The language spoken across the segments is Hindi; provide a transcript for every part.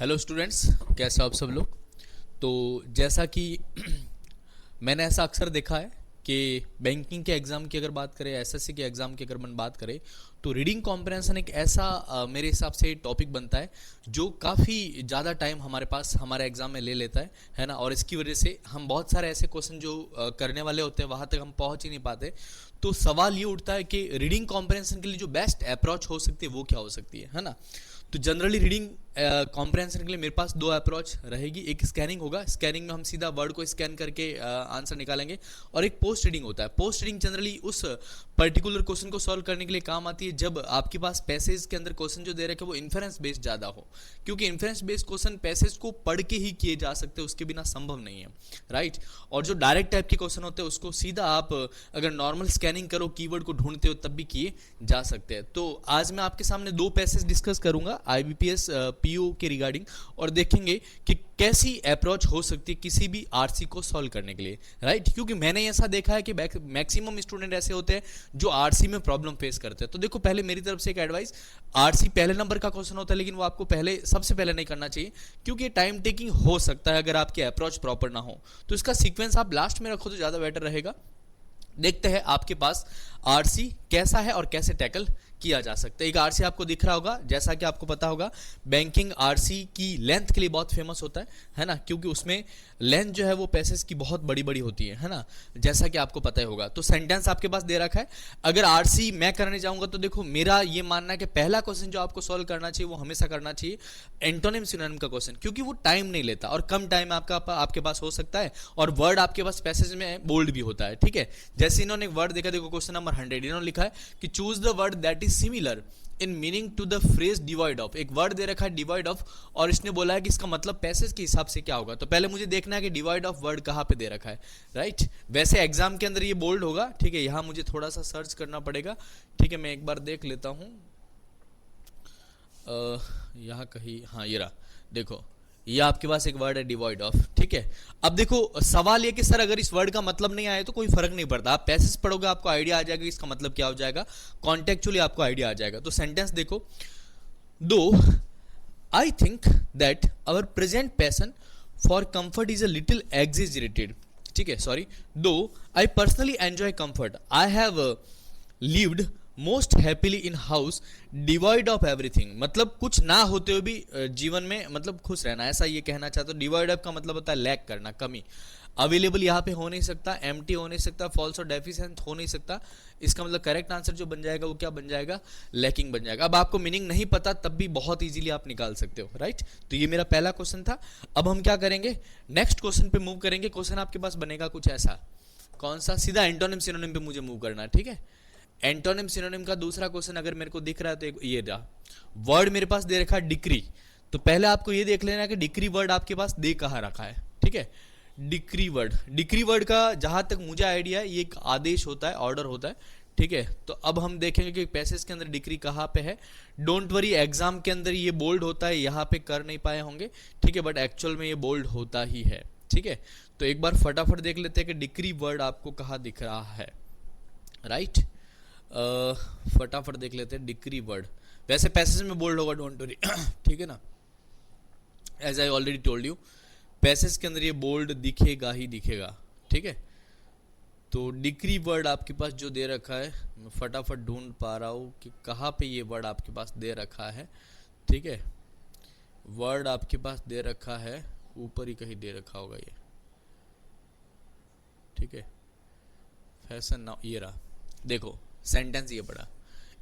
हेलो स्टूडेंट्स, कैसे हो आप सब लोग। तो जैसा कि मैंने ऐसा अक्सर देखा है कि बैंकिंग के एग्ज़ाम की अगर बात करें, एसएससी के एग्ज़ाम की अगर मन बात करें, तो रीडिंग कॉम्प्रहेंशन एक ऐसा मेरे हिसाब से टॉपिक बनता है जो काफ़ी ज़्यादा टाइम हमारे पास हमारे एग्ज़ाम में ले लेता है ना। और इसकी वजह से हम बहुत सारे ऐसे क्वेश्चन जो करने वाले होते हैं वहाँ तक हम पहुँच ही नहीं पाते। तो सवाल ये उठता है कि रीडिंग कॉम्प्रहेंशन के लिए जो बेस्ट अप्रोच हो सकती है वो क्या हो सकती है ना। तो जनरली रीडिंग कॉम्प्रहेंशन के लिए मेरे पास दो अप्रोच रहेगी। एक स्कैनिंग होगा, स्कैनिंग में हम सीधा वर्ड को स्कैन करके आंसर निकालेंगे। और एक पोस्ट रीडिंग होता है। पोस्ट रीडिंग जनरली उस पर्टिकुलर क्वेश्चन को सॉल्व करने के लिए काम आती है जब आपके पास पैसेज के अंदर क्वेश्चन जो दे रखे वो इन्फरेंस बेस्ड ज़्यादा हो, क्योंकि इन्फरेंस बेस्ड क्वेश्चन पैसेज को पढ़ के ही किए जा सकते हैं, उसके बिना संभव नहीं है, राइट। और जो डायरेक्ट टाइप के क्वेश्चन होते हैं उसको सीधा आप अगर नॉर्मल स्कैनिंग करो, कीवर्ड को ढूंढते हो, तब भी किए जा सकते हैं। तो आज मैं आपके सामने दो पैसेज डिस्कस करूंगा आईबीपीएस पीओ के रिगार्डिंग, और देखेंगे कि कैसी अप्रोच हो सकती है किसी भी आरसी को सॉल्व करने के लिए, राइट। क्योंकि मैंने ऐसा देखा है कि मैक्सिमम स्टूडेंट ऐसे होते हैं जो आरसी में प्रॉब्लम फेस करते हैं। तो देखो, पहले मेरी तरफ से एक एडवाइस, आरसी पहले नंबर का क्वेश्चन होता है, लेकिन वो आपको पहले सबसे पहले नहीं करना चाहिए, क्योंकि टाइम टेकिंग हो सकता है अगर आपकी अप्रोच प्रॉपर ना हो। तो इसका सीक्वेंस आप लास्ट में रखो तो ज़्यादा बेटर रहेगा। देखते हैं आपके पास आरसी कैसा है और कैसे टैकल किया जा सकता है। एक आरसी आपको दिख रहा होगा, जैसा कि आपको पता होगा बैंकिंग आरसी की लेंथ के लिए बहुत फेमस होता है ना, क्योंकि उसमें लेंथ जो है वो पैसेज की बहुत बड़ी बड़ी होती है ना, जैसा कि आपको पता ही होगा। तो सेंटेंस आपके पास दे रखा है। अगर आरसी मैं करने जाऊंगा तो देखो, मेरा ये मानना है कि पहला क्वेश्चन जो आपको सॉल्व करना चाहिए वो हमेशा करना चाहिए एंटोनिम सिनोनिम का क्वेश्चन, क्योंकि वो टाइम नहीं लेता और कम टाइम आपके पास हो सकता है, और वर्ड आपके पास पैसेज में बोल्ड भी होता है, ठीक है। जैसे इन्होंने एक वर्ड देखा, देखो क्वेश्चन नंबर 100, इन्होंने लिखा है कि choose the word that is similar in meaning to the phrase devoid of. एक वर्ड दे रखा है डिवाइड ऑफ, और इसने बोला है कि इसका मतलब पैसेज के हिसाब से क्या होगा। तो पहले मुझे देखना है कि डिवाइड ऑफ वर्ड कहाँ पे दे रखा है, राइट। वैसे एग्जाम के अंदर ये बोल्ड होगा, ठीक है। यहाँ मुझे थोड़ा सा सर्च करना पड़ेगा, ठीक है। मैं एक बार देख लेता हूँ, यहाँ कहीं, हाँ ये रहा, देखो ये आपके पास एक वर्ड है डिवाइड ऑफ, ठीक है। अब देखो सवाल ये कि सर अगर इस वर्ड का मतलब नहीं आया तो कोई फर्क नहीं पड़ता, आप पैसेज पढ़ोगे आपको आइडिया आ जाएगा इसका मतलब क्या हो जाएगा, कॉन्टेक्चुअली आपको आइडिया आ जाएगा। तो सेंटेंस देखो, though I think that our present passion for comfort is a little exaggerated, ठीक है, sorry, though I personally enjoy comfort I have lived most happily in house devoid of everything. मतलब कुछ ना होते हुए भी जीवन में मतलब खुश रहना, ऐसा ये कहना चाहता हूँ। डिवाइड ऑफ का मतलब होता है लैक करना, कमी। अवेलेबल यहाँ पे हो नहीं सकता, एम्प्टी हो नहीं सकता, फॉल्स और डेफिशिएंट हो नहीं सकता। इसका मतलब करेक्ट आंसर जो बन जाएगा वो क्या बन जाएगा, लैकिंग बन जाएगा। अब आपको मीनिंग नहीं पता तब भी बहुत इजीली आप निकाल सकते हो, राइट। तो ये मेरा पहला क्वेश्चन था। अब हम क्या करेंगे, नेक्स्ट क्वेश्चन पे मूव करेंगे। क्वेश्चन आपके पास बनेगा कुछ ऐसा, कौन सा, सीधा एंटोनिम सिनोनिम पे मुझे मूव करना है, ठीक है। एंटोनिम सिनोनिम का दूसरा क्वेश्चन अगर मेरे को दिख रहा है तो ये रहा, वर्ड मेरे पास दे रखा है डिक्री। तो पहले आपको ये देख लेना कि डिक्री वर्ड आपके पास दे कहाँ रखा है, ठीक है। डिक्री वर्ड, डिक्री वर्ड का जहां तक मुझे आइडिया है ये एक आदेश होता है, ऑर्डर होता है, ठीक है। तो अब हम देखेंगे कि पैसेज के अंदर डिक्री कहाँ पे है। डोंट वरी, एग्जाम के अंदर ये बोल्ड होता है, यहाँ पे कर नहीं पाए होंगे, ठीक है, बट एक्चुअल में ये बोल्ड होता ही है, ठीक है। तो एक बार फटाफट देख लेते हैं कि डिक्री वर्ड आपको कहाँ दिख रहा है, राइट। फटाफट देख लेते हैं डिक्री वर्ड। वैसे पैसेज में बोल्ड होगा, डोंट वरी, ठीक है ना। As I already told you, passage के अंदर ये बोल्ड दिखेगा ही दिखेगा, ठीक है। तो डिक्री वर्ड आपके पास जो दे रखा है, मैं फटाफट ढूंढ पा रहा हूँ कि कहाँ पे ये वर्ड आपके पास दे रखा है, ठीक है। वर्ड आपके पास दे रखा है, ऊपर ही कहीं दे रखा होगा ये, ठीक है। फैशन नाउ, ये रहा, देखो सेंटेंस ये पढ़ा,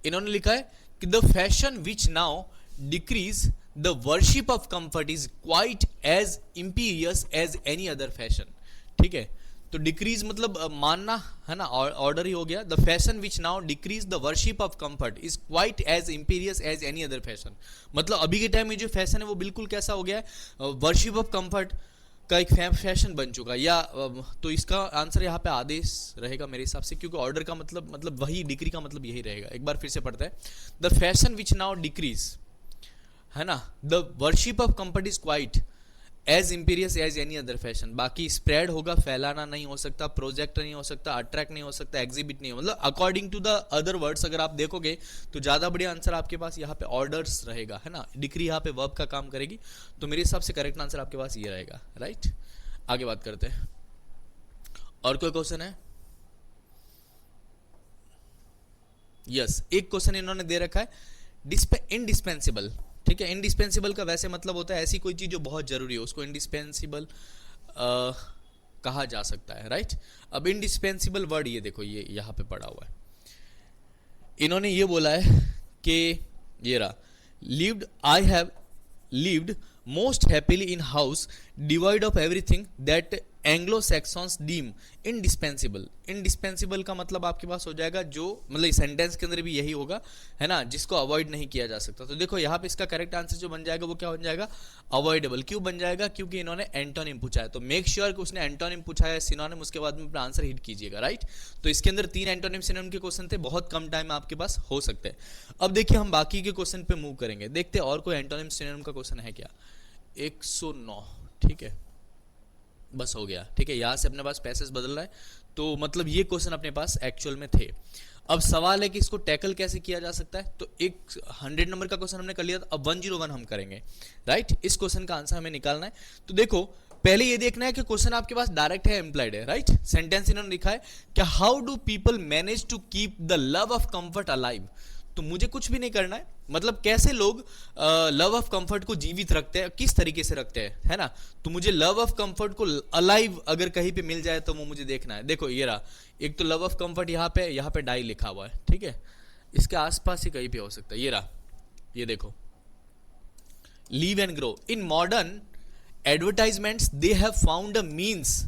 इन्होंने लिखा है कि the fashion which now decrees the worship of comfort is quite as imperious as any other fashion, ठीक है। तो डिक्रीज मतलब मानना है ना, ऑर्डर ही हो गया। The fashion which now decrees the worship of comfort is quite as imperious as any other fashion. मतलब अभी के टाइम में जो फैशन है वो बिल्कुल कैसा हो गया है, वर्शिप ऑफ कंफर्ट का एक फैशन बन चुका है। या तो इसका आंसर यहाँ पे आदेश रहेगा मेरे हिसाब से, क्योंकि ऑर्डर का मतलब वही, डिक्री का मतलब यही रहेगा। एक बार फिर से पढ़ते हैं, the fashion which now decrees, है ना, the worship of comfort is quite as imperious as any other fashion. बाकी स्प्रेड होगा, फैलाना नहीं हो सकता, प्रोजेक्ट नहीं हो सकता, अट्रैक्ट नहीं हो सकता, एग्जिबिट नहीं हो, मतलब according to the other words अगर आप देखोगे तो ज़्यादा बढ़िया आंसर आपके पास यहाँ पे ऑर्डर्स रहेगा, है ना। डिक्री यहाँ पे वर्ब का काम करेगी, तो मेरे हिसाब से करेक्ट आंसर आपके पास ये रहेगा, राइट। आगे बात करते हैं, और कोई क्वेश्चन है? यस, एक क्वेश्चन इन्होंने दे रखा है इंडिस्पेंसिबल, ठीक है। इंडिस्पेंसिबल का वैसे मतलब होता है ऐसी कोई चीज जो बहुत जरूरी हो, उसको इंडिस्पेंसिबल कहा जा सकता है, राइट। अब इंडिस्पेंसिबल वर्ड ये देखो, ये यहां पे पड़ा हुआ है, इन्होंने ये बोला है कि ये रहा, lived I have lived most happily in house devoid of everything that Anglo Saxons deem indispensable. Indispensable का मतलब आपके पास हो जाएगा जो, मतलब इस सेंटेंस के अंदर भी यही होगा, है ना, जिसको अवॉइड नहीं किया जा सकता। तो देखो यहाँ पे इसका करेक्ट आंसर जो बन जाएगा वो क्या बन जाएगा? अवॉइडेबल। क्यों बन जाएगा? क्योंकि इन्होंने एंटोनिम पूछा है, तो मेक श्योर कि उसने एंटोनिम पूछा है, सिनोनिम, उसके बाद में अपना आंसर हिट कीजिएगा, राइट। तो इसके अंदर 3 एंटोनिम सिनोनिम के क्वेश्चन थे, बहुत कम टाइम में आपके पास हो सकते हैं। अब देखिए हम बाकी के क्वेश्चन पे मूव करेंगे, देखते हैं और कोई एंटोनिम सिनोनिम का क्वेश्चन है क्या। 109, ठीक है, बस हो गया, ठीक है। यहां से अपने पास पैसेज बदल रहा है, तो मतलब ये क्वेश्चन अपने पास एक्चुअल में थे। अब सवाल है कि इसको टैकल कैसे किया जा सकता है। तो एक 100 नंबर का क्वेश्चन हमने कर लिया था, अब 101 हम करेंगे, राइट। इस क्वेश्चन का आंसर हमें निकालना है। तो देखो पहले ये देखना है कि क्वेश्चन आपके पास डायरेक्ट है, इम्प्लाइड है, राइट। सेंटेंस इन्होंने लिखा है कि how do people manage to keep the love of comfort alive. तो मुझे कुछ भी नहीं करना है, मतलब कैसे लोग लव ऑफ कंफर्ट को जीवित रखते हैं, किस तरीके से रखते हैं, है ना। तो मुझे लव ऑफ कंफर्ट को अलाइव अगर कहीं पे मिल जाए तो वो मुझे देखना है। देखो ये रहा, एक तो लव ऑफ कंफर्ट यहाँ पे डाई लिखा हुआ है, ठीक है, इसके आसपास ही कहीं पे हो सकता है। ये रहा, ये देखो, live and grow. In modern advertisements they have found a means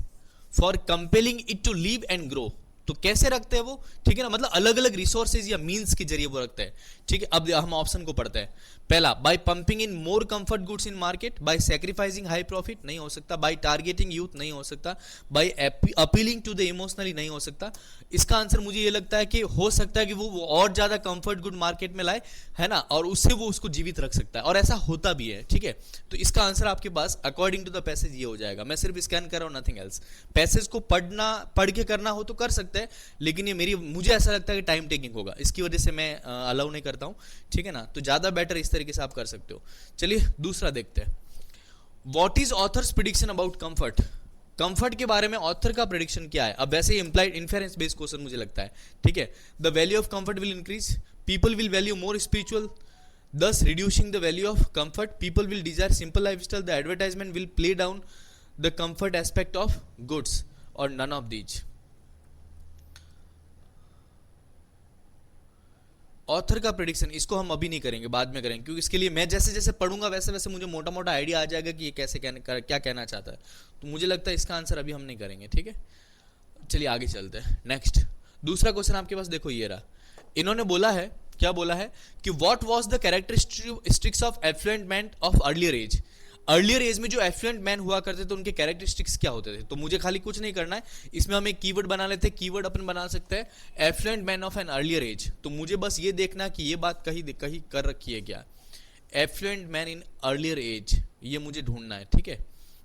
for compelling it to live and grow. तो कैसे रखते हैं वो, ठीक है ना, मतलब अलग अलग रिसोर्सेज या मींस के जरिए वो रखते हैं, ठीक है। अब हम ऑप्शन को पढ़ते हैं। पहला, by pumping in more comfort goods in market, by sacrificing high profit, नहीं हो सकता। बाय टारगेटिंग यूथ, नहीं हो सकता। By appealing to the emotionally, नहीं हो सकता। इसका आंसर मुझे ये लगता है कि हो सकता है कि वो और ज्यादा कंफर्ट गुड मार्केट में लाए, है ना, और उससे वो उसको जीवित रख सकता है, और ऐसा होता भी है, ठीक है। तो इसका आंसर आपके पास अकॉर्डिंग टू द पैसेज ये हो जाएगा। मैं सिर्फ स्कैन कर रहा हूं, नथिंग एल्स। पैसेज को पढ़ के करना हो तो कर सकते हैं, लेकिन ये मुझे ऐसा लगता है कि टाइम टेकिंग होगा, इसकी वजह से मैं अलाउ नहीं करता हूं, ठीक है ना। तो ज्यादा बेटर इस तरीके से आप कर सकते हो। चलिए दूसरा देखते हैं। What is authors prediction about comfort. Comfort के बारे में ऑथर का प्रेडिक्शन क्या है। अब वैसे इंप्लाइड इन्फेरेंस बेस्ड क्वेश्चन मुझे लगता है, ठीक है। The value of comfort will increase, people will value more spiritual, thus reducing the value of comfort, people will desire simple lifestyle, the advertisement will play down the comfort aspect of goods, or none of these। Author का प्रेडिक्शन इसको हम अभी नहीं करेंगे, बाद में करेंगे, क्योंकि इसके लिए मैं जैसे जैसे पढ़ूंगा वैसे वैसे मुझे मोटा मोटा आइडिया आ जाएगा कि ये कैसे क्या कहना चाहता है। तो मुझे लगता है इसका आंसर अभी हम नहीं करेंगे, ठीक है। चलिए आगे चलते हैं। नेक्स्ट दूसरा क्वेश्चन आपके पास देखो, ये रहा। इन्होंने बोला है, क्या बोला है कि what was the characteristics of affluent man of earlier age. Earlier age में जो एफ्लुएंट मैन हुआ करते थे उनके कैरेक्टरिस्टिक्स क्या होते थे। तो मुझे खाली कुछ नहीं करना है, इसमें हम एक कीवर्ड बना लेते हैं। कीवर्ड अपन बना सकते हैं affluent man of an earlier age. तो मुझे बस ये देखना कि ये बात कहीं कर रखी है क्या, affluent man in earlier age, ये मुझे ढूंढना है, ठीक है।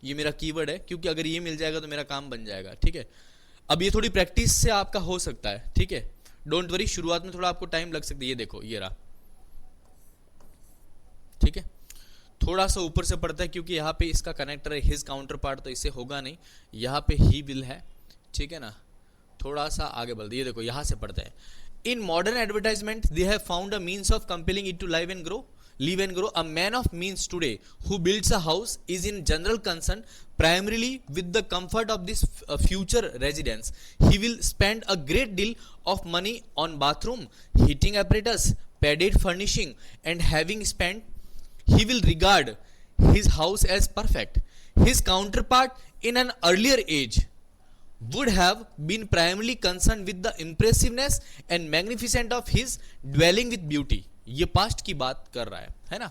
ये मेरा कीवर्ड है, क्योंकि अगर ये मिल जाएगा तो मेरा काम बन जाएगा, ठीक है। अब ये थोड़ी प्रैक्टिस से आपका हो सकता है, ठीक है, डोंट वरी। शुरुआत में थोड़ा आपको टाइम लग सकता है। ये देखो, ये रहा, ठीक है। थोड़ा सा ऊपर से पड़ता है क्योंकि यहाँ पे इसका कनेक्टर है हिज काउंटर पार्ट, तो इससे होगा नहीं। यहाँ पे ही विल है, ठीक है ना। थोड़ा सा आगे बढ़, ये देखो यहाँ से पढ़ते हैं। In modern advertisement they have found a means of compelling it to live and grow. A man of means today who builds a house is in general concern primarily with the comfort of this future residence. He will spend a great deal of money on bathroom, heating apparatus, padded furnishing, and having spent, he will regard his house as perfect. His counterpart in an earlier age would have been primarily concerned with the impressiveness and magnificence of his dwelling with beauty। ये पास्ट की बात कर रहा है ना।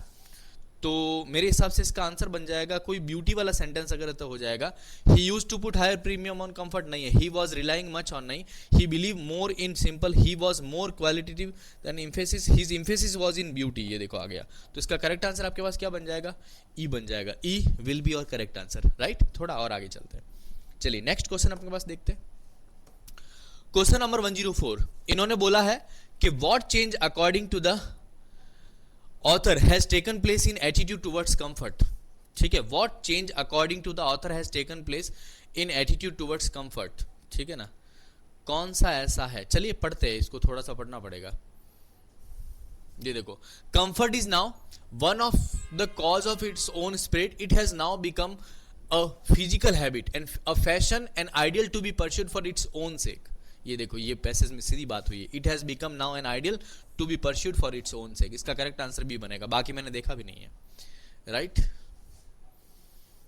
तो मेरे हिसाब से इसका आंसर बन जाएगा, कोई ब्यूटी वाला सेंटेंस अगर तो हो जाएगा, he used to put higher premium on comfort नहीं है, he was relying much on नहीं, he believe more in simple, he was more qualitative than emphasis, his emphasis was in beauty. ये देखो आ गया। तो इसका करेक्ट आंसर आपके पास क्या बन जाएगा? ई बन जाएगा। ई विल बी और करेक्ट आंसर, राइट। थोड़ा और आगे चलते हैं। चलिए नेक्स्ट क्वेश्चन आपके पास देखते हैं। क्वेश्चन नंबर 104, इन्होंने बोला है कि what change according to the author has taken place in attitude towards comfort. ठीक है, what change according to the author has taken place in attitude towards comfort. ठीक है ना, कौन सा ऐसा है? चलिए पढ़ते हैं, इसको थोड़ा सा पढ़ना पड़ेगा। ये देखो, comfort is now one of the cause of its own spirit, it has now become a physical habit and a fashion and ideal to be pursued for its own sake. ये देखो, ये पैसेज में सीधी बात हुई है, it has become now an ideal to be pursued for its own sake. इसका करेक्ट आंसर भी बनेगा, बाकी मैंने देखा भी नहीं है, राइट।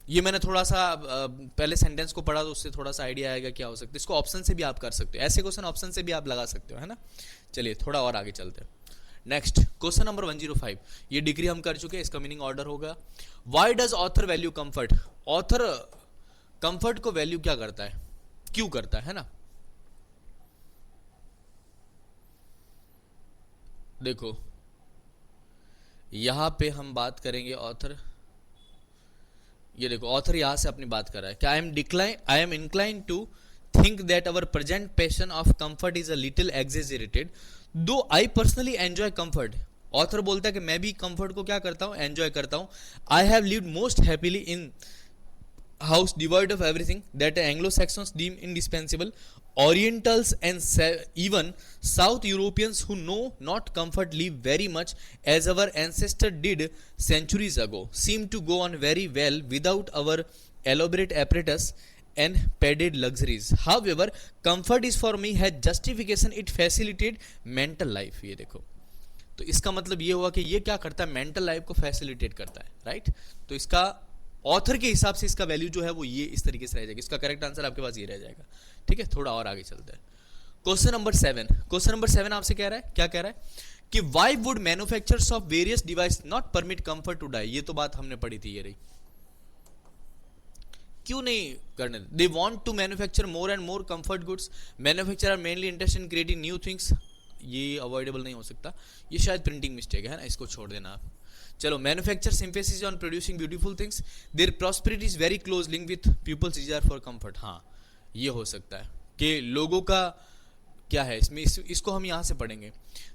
ये मैंने थोड़ा सा पहले सेंटेंस को पढ़ा तो उससे थोड़ा सा आइडिया आएगा क्या हो सकता है। इसको ऑप्शन से भी आप कर सकते हो, ऐसे क्वेश्चन ऑप्शन से भी आप लगा सकते हो, है ना। चलिए थोड़ा और आगे चलते हैं। नेक्स्ट क्वेश्चन नंबर 105, ये डिग्री हम कर चुके हैं, इसका मीनिंग ऑर्डर होगा। Why does author value comfort? Author comfort को वैल्यू क्या करता है, क्यों करता है ना। देखो यहां पे हम बात करेंगे ऑथर, ये देखो ऑथर यहां से अपनी बात कर रहा है कि I am incline to think that our present passion of comfort is a little exaggerated though I personally enjoy comfort. Author बोलता है कि मैं भी कंफर्ट को क्या करता हूं, एंजॉय करता हूं। आई have lived most happily in house devoid of everything that Anglo-Saxons deem indispensable. Orientals and even South Europeans who know not comfort live very much as our ancestors did centuries ago, seem to go on very well without our elaborate apparatus and padded luxuries. However, comfort is for me has justification, it facilitate mental life. ये देखो, तो इसका मतलब ये हुआ कि ये क्या करता है, मेंटल लाइफ को फैसिलिटेट करता है, राइट। तो इसका ऑथर के हिसाब से इसका वैल्यू जो है वो ये इस तरीके से रह जाएगा। इसका करेक्ट आंसर आपके पास ये रह जाएगा, ठीक है। थोड़ा और आगे चलते हैं। क्वेश्चन नंबर 7, क्वेश्चन नंबर 7 आपसे कह रहा है, क्या कह रहा है कि why would manufacturers of various device not permit comfort to die. ये तो बात हमने पढ़ी थी, ये रही। क्यों नहीं करने? They want to manufacture more and more comfort goods, manufacturer are mainly interested in creating new things. ये अवॉइडेबल नहीं हो सकता, ये शायद प्रिंटिंग मिस्टेक है ना, इसको छोड़ देना आप। चलो, manufacture emphasis on producing beautiful things, their prosperity is very close link with people's desire for comfort. हाँ, ये हो सकता है कि लोगों का क्या है इसमें, इसको हम यहाँ से पढ़ेंगे।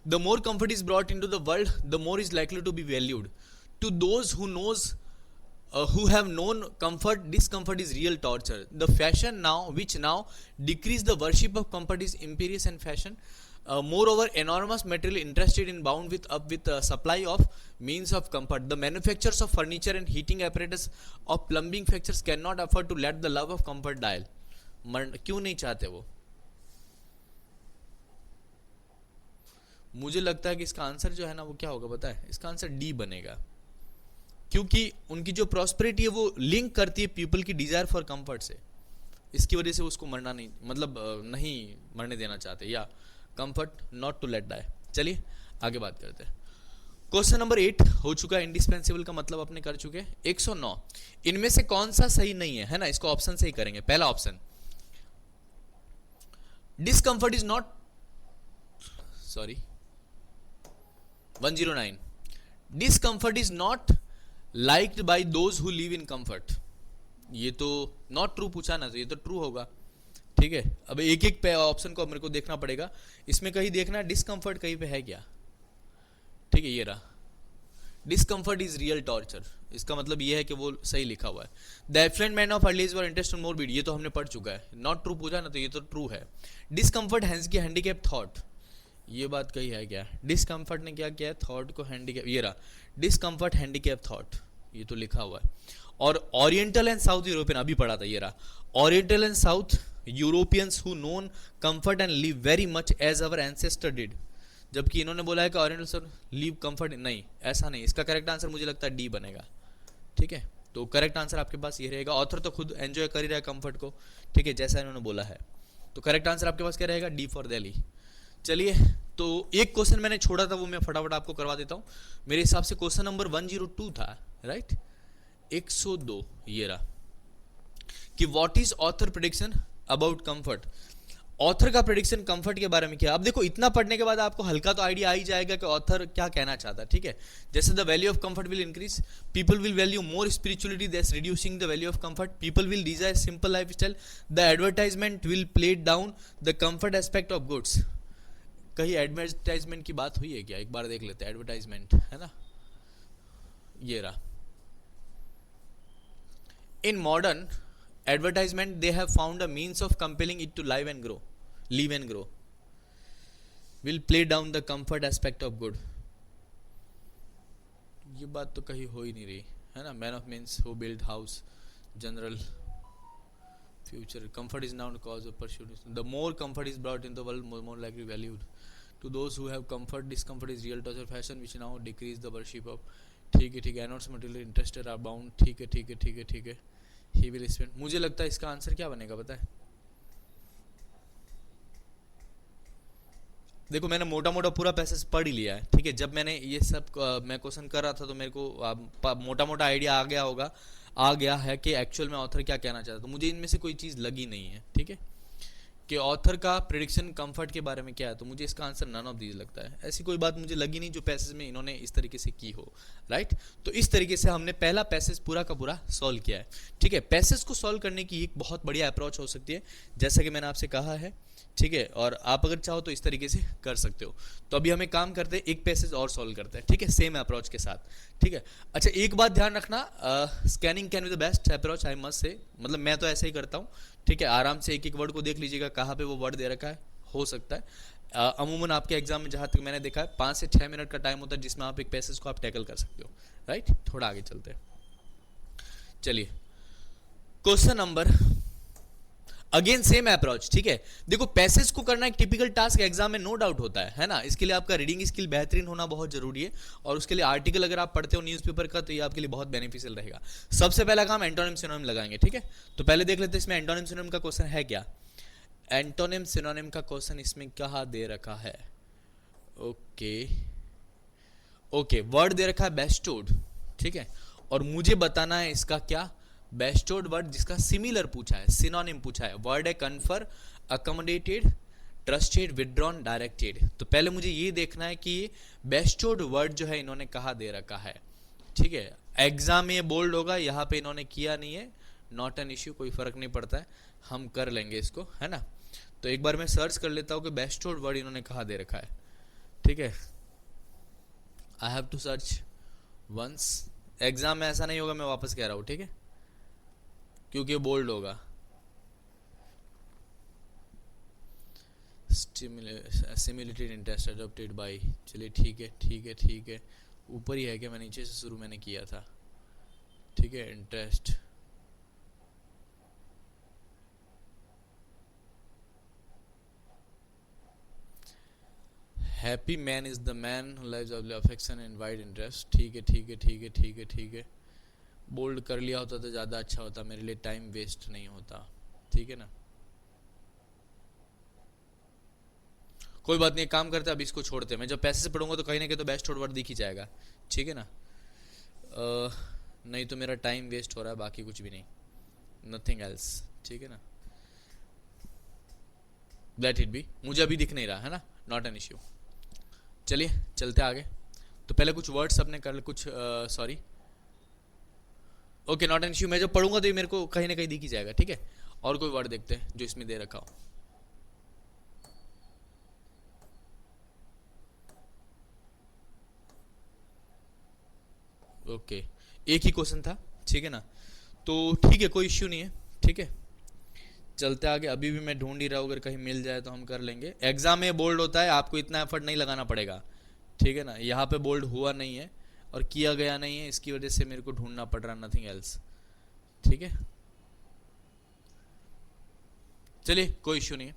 The more comfort is brought into the world, the more is likely to be valued to those who knows who have known comfort. Discomfort is real torture. The fashion now which now decrease the worship of comfort is imperious and fashion. Moreover, enormous material interested in bound with supply of means of comfort. The manufacturers of furniture and heating apparatus of plumbing fixtures cannot afford to let the love of comfort die. क्यों नहीं चाहते वो? मुझे लगता है कि इसका आंसर जो है ना वो क्या होगा पता है, इसका आंसर डी बनेगा, क्योंकि उनकी जो प्रॉस्पेरिटी है वो लिंक करती है पीपल की डिजायर फॉर कंफर्ट से। इसकी वजह से उसको मरना नहीं, मतलब नहीं मरने देना चाहते, या comfort not to let die. चलिए आगे बात करते हैं। क्वेश्चन नंबर 8 हो चुका है, इंडिस्पेंसिबल का मतलब अपने कर चुके हैं। 109, इनमें से कौन सा सही नहीं है, है ना। इसको ऑप्शन से ही करेंगे। पहला option, discomfort is not, sorry 109, discomfort is not liked by those who live in comfort. ये तो नॉट ट्रू पूछा ना, तो ये तो ट्रू होगा, ठीक है। अब एक एक पे ऑप्शन को मेरे को देखना पड़ेगा, इसमें कहीं देखना डिस्कंफर्ट कहीं पे है क्या, ठीक है। ये रहा, डिस्कंफर्ट इज रियल टॉर्चर, इसका मतलब ये है कि वो सही लिखा हुआ है। The affluent man of early age were interest in morbid, ये तो हमने पढ़ चुका है। नॉट ट्रू पूछा ना, तो ये तो ट्रू है। डिस्कंफर्ट हैंस की हैंडीकैप थॉट, ये बात कही है क्या, डिस्कंफर्ट ने क्या किया है, थॉट को हैंडीकैप, ये रहा डिस्कंफर्ट हैंडीकैप थॉट, ये तो लिखा हुआ है। और ओरिएंटल एंड साउथ यूरोपियन अभी पढ़ा था, ये रहा oriental and south Europeans who known comfort and live very much as our ancestor did, जबकि इन्होंने बोला है कि ओरिएंटल सर लिव कंफर्ट, नहीं ऐसा नहीं। इसका करेक्ट आंसर मुझे लगता है डी बनेगा, ठीक है। तो करेक्ट आंसर आपके पास ये रहेगा। ऑथर तो खुद एंजॉय कर ही रहा है कंफर्ट को, ठीक है, जैसा इन्होंने बोला है। तो करेक्ट आंसर आपके पास क्या रहेगा, डी फॉर दिल्ली। चलिए तो एक क्वेश्चन मैंने छोड़ा था, वो मैं फटाफट आपको करवा देता हूं। मेरे हिसाब से क्वेश्चन नंबर 102 था, राइट, 102 ये रहा, कि what is author prediction about comfort. Author का प्रेडिक्शन कंफर्ट के बारे में क्या। अब देखो इतना पढ़ने के बाद आपको हल्का तो आइडिया आ ही जाएगा कि ऑथर क्या कहना चाहता है, ठीक है। जैसे the value of comfort will increase, people will value more spirituality that's reducing the value of comfort, people will desire simple life style, the advertisement will play down the comfort aspect of goods. कहीं एडवर्टाइजमेंट की बात हुई है क्या, एक बार देख लेते हैं। एडवर्टाइजमेंट है ना, ये रहा। In modern advertisement, they have found a means of compelling it to live and grow. Will play down the comfort aspect of good. ये बात तो कहीं हो ही नहीं रही है ना। Man of means who build house, general future, comfort is now the cause of pursuit. The more comfort is brought into the world, more likely valued. To those who have comfort, discomfort is real torture. Fashion which now decrease the worship of. ठीक है, एनोट्स मटेरियल इंटरेस्टेड आर बाउंड। ठीक है, ही विल स्पेंड। मुझे लगता है इसका आंसर क्या बनेगा पता है। देखो मैंने मोटा मोटा पूरा पैसेज पढ़ ही लिया है, ठीक है। जब मैंने ये सब मैं क्वेश्चन कर रहा था तो मेरे को मोटा मोटा आइडिया आ गया है कि एक्चुअल में ऑथर क्या कहना चाहता था। तो मुझे इनमें से कोई चीज़ लगी नहीं है, ठीक है, कि ऑथर का प्रेडिक्शन कंफर्ट के बारे में क्या है। तो मुझे इसका आंसर नन ऑफ दीज लगता है। ऐसी कोई बात मुझे लगी नहीं जो पैसेज में इन्होंने इस तरीके से की हो, राइट। तो इस तरीके से हमने पहला पैसेज पूरा का पूरा सॉल्व किया है, ठीक है। पैसेज को सॉल्व करने की एक बहुत बढ़िया अप्रोच हो सकती है, जैसा कि मैंने आपसे कहा है, ठीक है। और आप अगर चाहो तो इस तरीके से कर सकते हो। तो अभी हमें काम करते हैं, एक पैसेज और सॉल्व करते हैं, ठीक है, सेम अप्रोच के साथ, ठीक है। अच्छा एक बात ध्यान रखना, scanning can be the best approach, I must say. मतलब मैं तो ऐसे ही करता हूँ, ठीक है। आराम से एक एक वर्ड को देख लीजिएगा कहाँ पे वो वर्ड दे रखा है, हो सकता है अमूमन आपके एग्जाम में जहाँ तक मैंने देखा है 5 से 6 मिनट का टाइम होता है जिसमें आप एक पैसेज को आप टैकल कर सकते हो, राइट। थोड़ा आगे चलते हैं, चलिए। Question number, again same approach, ठीक है। देखो पैसेज को करना एक टिपिकल टास्क एग्जाम में नो डाउट होता है ना। इसके लिए आपका रीडिंग स्किल बेहतरीन होना बहुत जरूरी है, और उसके लिए आर्टिकल अगर आप पढ़ते हो न्यूज़पेपर का तो ये आपके लिए बहुत बेनिफिशियल रहेगा। सबसे पहला काम एंटोनिम सिनोनिम लगाएंगे, ठीक है। तो पहले देख लेते हैं इसमें एंटोनिम सिनोनिम का क्वेश्चन है क्या। एंटोनिम सिनोनिम का क्वेश्चन इसमें क्या दे रखा है। ओके, वर्ड दे रखा है बेस्टोड, ठीक है। और मुझे बताना है इसका क्या बेस्टोड वर्ड जिसका सिमिलर पूछा है, सिनोनिम पूछा है। वर्ड है confer, accommodated, trusted, withdrawn, directed. तो पहले मुझे ये देखना है कि बेस्टोड वर्ड जो है इन्होंने कहाँ दे रखा है, ठीक है। एग्जाम में बोल्ड होगा, यहाँ पे इन्होंने किया नहीं है, नॉट एन इश्यू, कोई फर्क नहीं पड़ता है, हम कर लेंगे इसको, है ना। तो एक बार मैं सर्च कर लेता हूँ कि बेस्टोड वर्ड इन्होंने कहाँ दे रखा है, ठीक है। I have to search once. Exam में ऐसा नहीं होगा, मैं वापस कह रहा हूँ, ठीक है, क्योंकि बोल्ड होगा। सिमिलेटेड इंटरेस्ट अडॉप्टेड बाय, चलिए ठीक है। ऊपर ही है कि मैं नीचे से शुरू मैंने किया था, ठीक है। Interest, happy man is the man lives of affection and wide interest. ठीक है। बोल्ड कर लिया होता तो ज़्यादा अच्छा होता, मेरे लिए टाइम वेस्ट नहीं होता, ठीक है ना। कोई बात नहीं, काम करते अब इसको छोड़ते हैं। मैं जब पैसे से पढ़ूंगा तो कहीं ना कहीं तो बेस्ट वर्ड दिख ही जाएगा, ठीक है ना। नहीं तो मेरा टाइम वेस्ट हो रहा है, बाकी कुछ भी नहीं, नथिंग एल्स, ठीक है ना। लेट इट बी, मुझे अभी दिख नहीं रहा है ना, नॉट एन इश्यू। चलिए चलते आगे। तो पहले कुछ वर्ड्स अपने कर कुछ sorry okay, not an issue. मैं जब पढ़ूंगा तो ये मेरे को कहीं ना कहीं दिख ही जाएगा, ठीक है। और कोई वर्ड देखते हैं जो इसमें दे रखा हो। ओके, एक ही क्वेश्चन था, ठीक है ना। तो ठीक है, कोई इश्यू नहीं है, ठीक है। चलते आगे, अभी भी मैं ढूंढ ही रहा हूँ, अगर कहीं मिल जाए तो हम कर लेंगे। एग्जाम में बोल्ड होता है, आपको इतना एफर्ट नहीं लगाना पड़ेगा, ठीक है ना। यहाँ पे बोल्ड हुआ नहीं है और किया गया नहीं है, इसकी वजह से मेरे को ढूंढना पड़ रहा, नथिंग एल्स, ठीक है। चलिए कोई इश्यू नहीं है,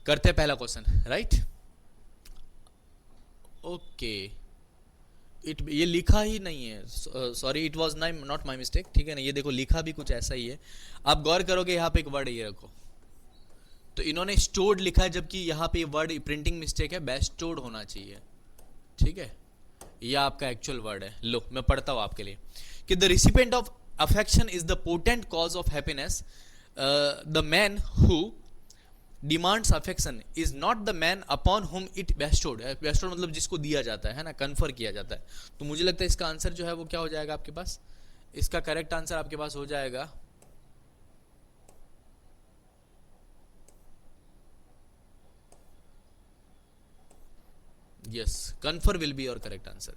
करते हैं पहला क्वेश्चन, राइट। ओके, ये लिखा ही नहीं है, sorry, it was not my mistake, ठीक है ना। ये देखो लिखा भी कुछ ऐसा ही है। आप गौर करोगे यहाँ पे एक वर्ड ये रखो, तो इन्होंने स्टोर्ड लिखा है, जबकि यहाँ पे वर्ड प्रिंटिंग मिस्टेक है, बेस्टोर्ड होना चाहिए, ठीक है। ये आपका एक्चुअल वर्ड है। लो मैं पढ़ता हूँ आपके लिए कि the recipient of affection is the potent cause of happiness, the man who demands affection is not the man upon whom it bestowed. Bestowed मतलब जिसको दिया जाता है ना, कन्फर किया जाता है। तो मुझे लगता है इसका आंसर जो है वो क्या हो जाएगा आपके पास, इसका करेक्ट आंसर आपके पास हो जाएगा yes, confer will be your correct answer,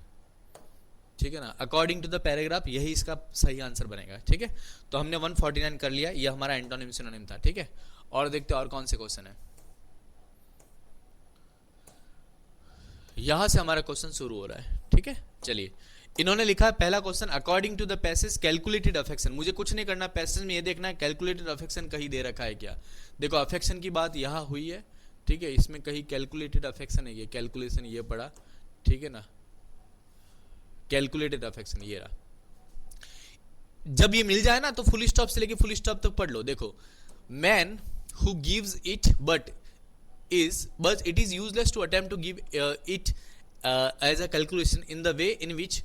ठीक है ना। अकॉर्डिंग टू द पैराग्राफ यही इसका सही आंसर बनेगा, ठीक है। तो हमने 149 कर लिया, ये हमारा एंटोनिम सिनोनिम था, ठीक है। और देखते हैं और कौन से क्वेश्चन है। यहां से हमारा क्वेश्चन शुरू हो रहा है, ठीक है। चलिए, इन्होंने लिखा है पहला question, according to the passage calculated affection. मुझे कुछ नहीं करना, पैसेज में ये देखना है कैलकुलेटेड अफेक्शन कहीं दे रखा है क्या। देखो अफेक्शन की बात यहां हुई है, ठीक है, इसमें कहीं कैलकुलेटेड अफेक्शन है, ये कैलकुलेशन ये पड़ा, ठीक है ना, कैलकुलेटेड अफेक्शन ये रहा। जब ये मिल जाए ना तो फुल स्टॉप से लेके फुल स्टॉप तक पढ़ लो। देखो, man who gives it but it is useless to attempt to give it as a calculation in the way in which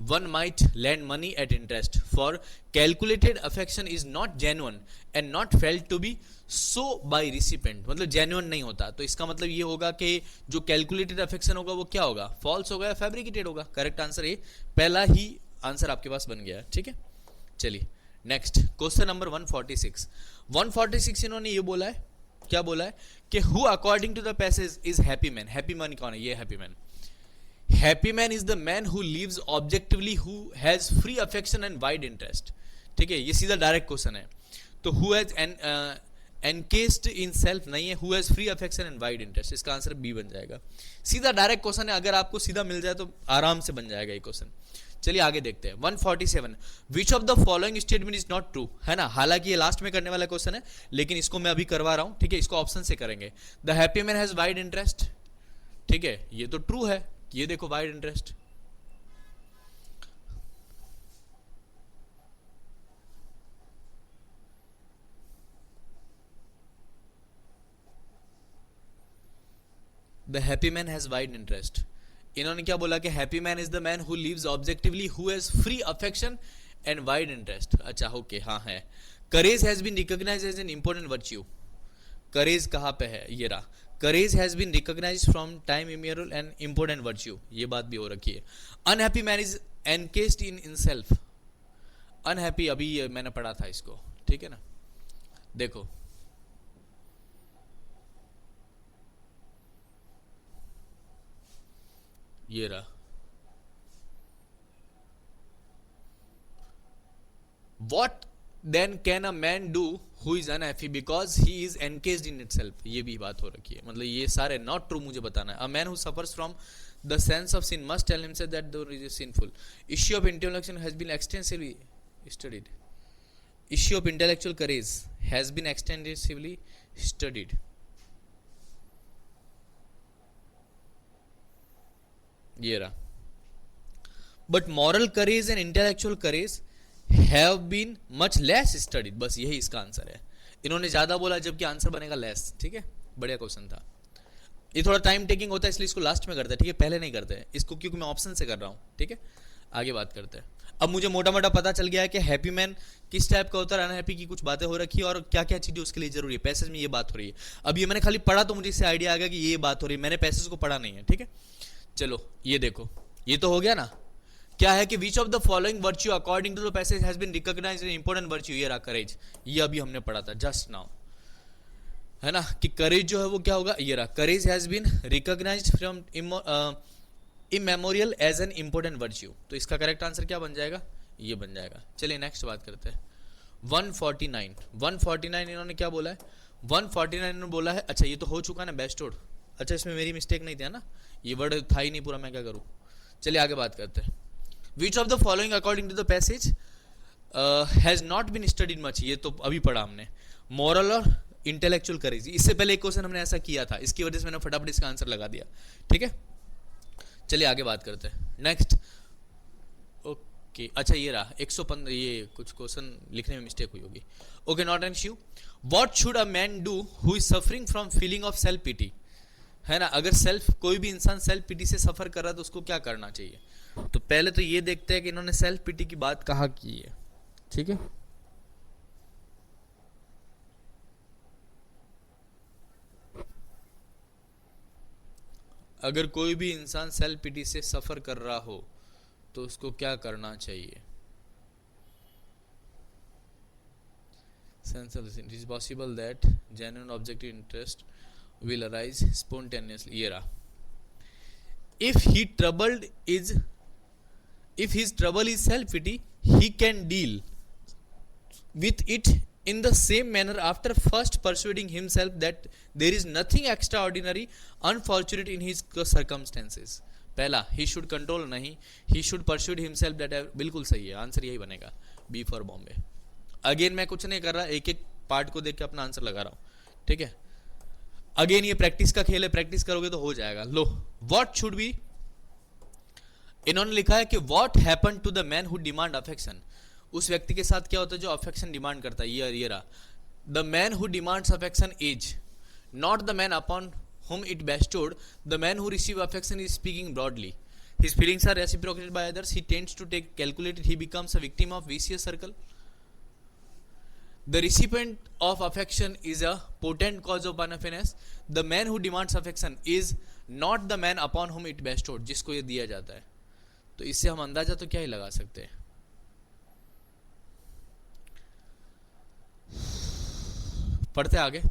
one might lend money at interest, for calculated affection is not genuine and not felt to be so by recipient। मतलब genuine नहीं होता, तो इसका मतलब ये होगा कि जो calculated affection होगा वो क्या होगा, false होगा या fabricated होगा। करेक्ट आंसर ये पहला ही आंसर आपके पास बन गया, ठीक है। चलिए नेक्स्ट क्वेश्चन नंबर 146 इन्होंने ये बोला है, क्या बोला है कि who according to the passage is happy man. Happy man कौन है, ये happy man. Happy man is the man who lives objectively, who has free affection and wide interest, ठीक है। ये सीधा डायरेक्ट क्वेश्चन है। तो who has encased in self नहीं है, who has free affection and wide interest, इसका आंसर बी बन जाएगा। सीधा डायरेक्ट क्वेश्चन है, अगर आपको सीधा मिल जाए तो आराम से बन जाएगा ये क्वेश्चन। चलिए आगे देखते हैं 147, विच of the following statement is not true, है ना। हालांकि ये लास्ट में करने वाला क्वेश्चन है, लेकिन इसको मैं अभी करवा रहा हूं, ठीक है। इसको ऑप्शन से करेंगे। The happy man has wide interest, ठीक है, ये तो ट्रू है, ये देखो wide interest. The happy man has wide interest. इन्होंने क्या बोला कि happy man is the man who lives objectively, who has free affection and wide interest. अच्छा ओके, हाँ है। Courage has been recognised as an important virtue. Courage कहाँ पे है, ये रहा। Courage has been recognised from time इमेरियल and important virtue, ये बात भी हो रखी है। Unhappy man is encased in self. Unhappy अभी मैंने पढ़ा था इसको, ठीक है ना। देखो ये रहा। What then can a man do who is unhappy because he is encased in itself, ये भी बात हो रखी है। मतलब ये सारे नॉट ट्रू मुझे बताना है। A man who suffers from the sense of sin must tell himself that though it is sinful. Issue of intellectual has been extensively studied. Issue of intellectual courage has been extensively studied. ये रहा। But moral courage and intellectual courage have been much less studied. बस यही इसका आंसर है। इन्होंने ज्यादा बोला जबकि आंसर बनेगा लेस, ठीक है। बढ़िया क्वेश्चन था। ये थोड़ा टाइम टेकिंग होता है इसलिए इसको लास्ट में करते हैं, ठीक है, पहले नहीं करते हैं इसको, क्योंकि मैं ऑप्शन से कर रहा हूँ, ठीक है। आगे बात करते हैं। अब मुझे मोटा मोटा पता चल गया है कि हैप्पी मैन किस टाइप का होता है, अनहैप्पी की कुछ बातें हो रखी है और क्या क्या चीजें उसके लिए जरूरी है। पैसेज में ये बात हो रही है। अब ये मैंने खाली पढ़ा तो मुझे इससे आइडिया आ गया कि ये बात हो रही है, मैंने पैसेज को पढ़ा नहीं है, ठीक है। चलो ये देखो, ये तो हो गया ना। क्या है कि which of the following virtue according to the passage has been recognised as important virtue, ये रहा करेज। ये अभी हमने पढ़ा था जस्ट नाउ, है ना, कि करेज जो है वो क्या होगा, ये रहा। Courage has been recognised from immemorial as an important virtue. तो इसका करेक्ट आंसर क्या बन जाएगा, ये बन जाएगा। चलिए नेक्स्ट बात करते हैं 149 इन्होंने क्या बोला है। 149 इन्होंने बोला है, अच्छा ये तो हो चुका ना बेस्टोर्ड। अच्छा इसमें मेरी मिस्टेक नहीं थी, है ना, ये वर्ड था ही नहीं पूरा, मैं क्या करूं। चलिए आगे बात करते हैं। Which of the following according to the passage has not been studied much, ये तो अभी पढ़ा हमने। मॉरल और इंटेलेक्चुअल करेज, इससे पहले एक क्वेश्चन हमने ऐसा किया था, इसकी वजह से मैंने फटाफट इसका आंसर लगा दिया, ठीक है। चलिए आगे बात करते हैं नेक्स्ट। ओके अच्छा ये रहा 115, ये कुछ क्वेश्चन लिखने में मिस्टेक हुई होगी। Okay not an issue. What should a man do who is suffering from feeling of self pity, है ना, अगर कोई भी इंसान सेल्फ पिटी से सफर कर रहा है तो उसको क्या करना चाहिए। तो पहले तो ये देखते हैं कि इन्होंने सेल्फ पिटी की बात कहाँ की है, ठीक है। अगर कोई भी इंसान सेल्फ पिटी से सफर कर रहा हो तो उसको क्या करना चाहिए। Sense of the it is possible that genuine objective interest will arise spontaneously. Era. If he troubled is, if his trouble is self-pity, he can deal with it in the same manner after first persuading himself that there is nothing extraordinary, unfortunate in his circumstances. पहला he should control नहीं, he should persuade himself that बिल्कुल सही है, आंसर यही बनेगा, बी फॉर बॉम्बे। अगेन मैं कुछ नहीं कर रहा, एक एक पार्ट को देख के अपना आंसर लगा रहा हूं, ठीक है। अगेन ये प्रैक्टिस का खेल है, प्रैक्टिस करोगे तो हो जाएगा। लो व्हाट शुड बी, इन्होंने लिखा है कि what happen to the man who demand affection, उस व्यक्ति के साथ क्या होता है जो अफेक्शन डिमांड करता है। ये रहा, the man who demands affection is not the man upon whom it bestowed, the man who receive affection is speaking broadly, his feelings are reciprocated by others, he tends to take calculated, he becomes a victim of vicious circle. The recipient of affection is a potent cause of unhappiness. The man who demands affection is not the man upon whom it bestowed, जिसको ये दिया जाता है। तो इससे हम अंदाजा तो क्या ही लगा सकते हैं। पढ़ते आगे।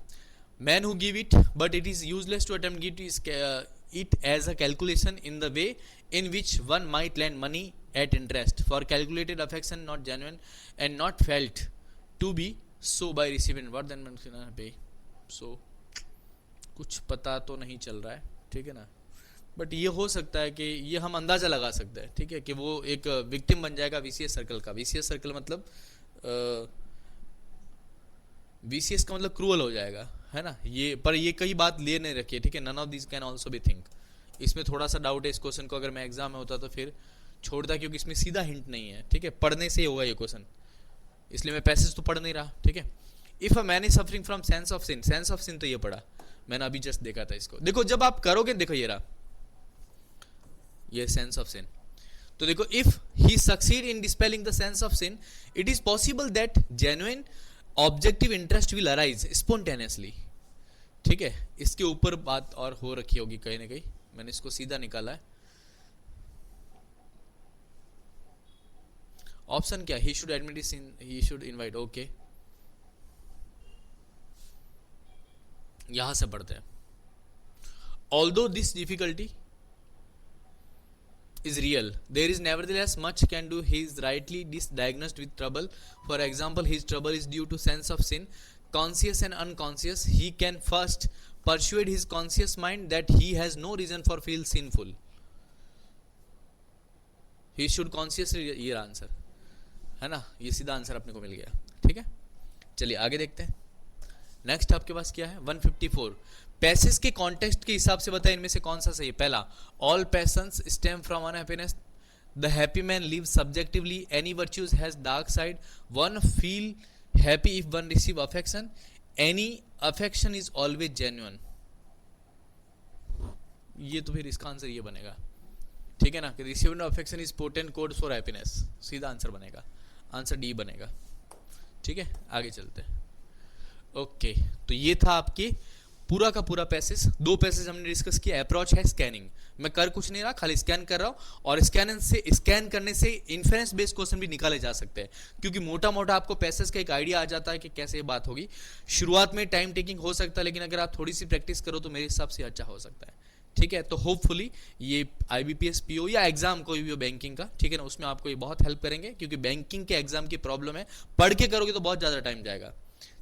Man who give it, but it is useless to attempt it as a calculation in the way in which one might lend money at interest, for calculated affection not genuine and not felt to be so by recipient, what then man pay, so कुछ पता तो नहीं चल रहा है, ठीक है ना, बट ये हो सकता है कि ये हम अंदाजा लगा सकते हैं, ठीक है, कि वो एक विक्टिम बन जाएगा वीसीएस सर्कल का। वीसीएस सर्कल मतलब वीसीएस का मतलब क्रूअल हो जाएगा, है ना। ये पर ये कई बात ले नहीं रखी है, ठीक है। None of this can also be think. इसमें थोड़ा सा डाउट है इस क्वेश्चन को, अगर मैं एग्जाम में होता तो फिर छोड़ता, क्योंकि इसमें सीधा हिंट नहीं है, ठीक है, पढ़ने से ही होगा ये क्वेश्चन, इसलिए मैं पैसेज तो पढ़ नहीं रहा, ठीक है। If a man is suffering from sense of sin, sense of sin तो ये पढ़ा मैंने अभी जस्ट देखा था इसको। देखो जब आप करोगे, देखो ये रहा, ये सेंस ऑफ सिन। तो देखो if he succeed in dispelling the sense of sin, it is possible that genuine objective interest will arise spontaneously, ठीक है। इसके ऊपर बात और हो रखी होगी कहीं ना कहीं, मैंने इसको सीधा निकाला है। ऑप्शन क्या, he should admit in, he should invite, okay, यहां से पढ़ते हैं। Although this difficulty is real, there is nevertheless much can do. He is rightly diagnosed with trouble. For example, his trouble is due to sense of sin, conscious and unconscious. He can first persuade his conscious mind that he has no reason for feel sinful. He should consciously, ये आंसर है ना, ये सीधा आंसर अपने को मिल गया, ठीक है। चलिए आगे देखते हैं। नेक्स्ट आपके पास क्या है, 154। पैसेज के कॉन्टेक्स्ट के हिसाब से बताएं इनमें से कौन सा सही है। पहला, all passions stem from unhappiness, the happy man lives subjectively, any virtues has dark side, one feel happy if one receive affection, any affection is always genuine. ये तो फिर इसका आंसर ये बनेगा, ठीक है ना, कि received affection is potent code for happiness, सीधा आंसर बनेगा, आंसर डी बनेगा, ठीक है। आगे चलते हैं। ओके तो ये था आपके पूरा का पूरा पैसेज। दो पैसेज हमने डिस्कस किया। अप्रोच है स्कैनिंग, मैं कर कुछ नहीं रहा, खाली स्कैन कर रहा हूं, और स्कैन करने से इन्फरेंस बेस्ड क्वेश्चन भी निकाले जा सकते हैं, क्योंकि मोटा मोटा आपको पैसेज का एक आइडिया आ जाता है कि कैसे ये बात होगी। शुरुआत में टाइम टेकिंग हो सकता है, लेकिन अगर आप थोड़ी सी प्रैक्टिस करो तो मेरे हिसाब से अच्छा हो सकता है, ठीक है। तो होपफुली ये IBPS PO या एग्जाम कोई भी हो बैंकिंग का, ठीक है ना, उसमें आपको ये बहुत हेल्प करेंगे, क्योंकि बैंकिंग के एग्जाम की प्रॉब्लम है, पढ़ के करोगे तो बहुत ज़्यादा टाइम जाएगा,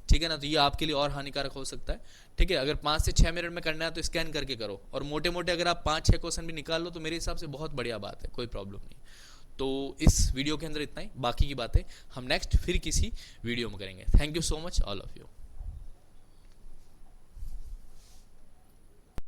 ठीक है ना। तो ये आपके लिए और हानिकारक हो सकता है, ठीक है। अगर 5 से 6 मिनट में करना है तो स्कैन करके करो, और मोटे मोटे अगर आप 5-6 क्वेश्चन भी निकाल लो तो मेरे हिसाब से बहुत बढ़िया बात है, कोई प्रॉब्लम नहीं। तो इस वीडियो के अंदर इतना ही, बाकी की बातें हम नेक्स्ट फिर किसी वीडियो में करेंगे। Thank you so much all of you.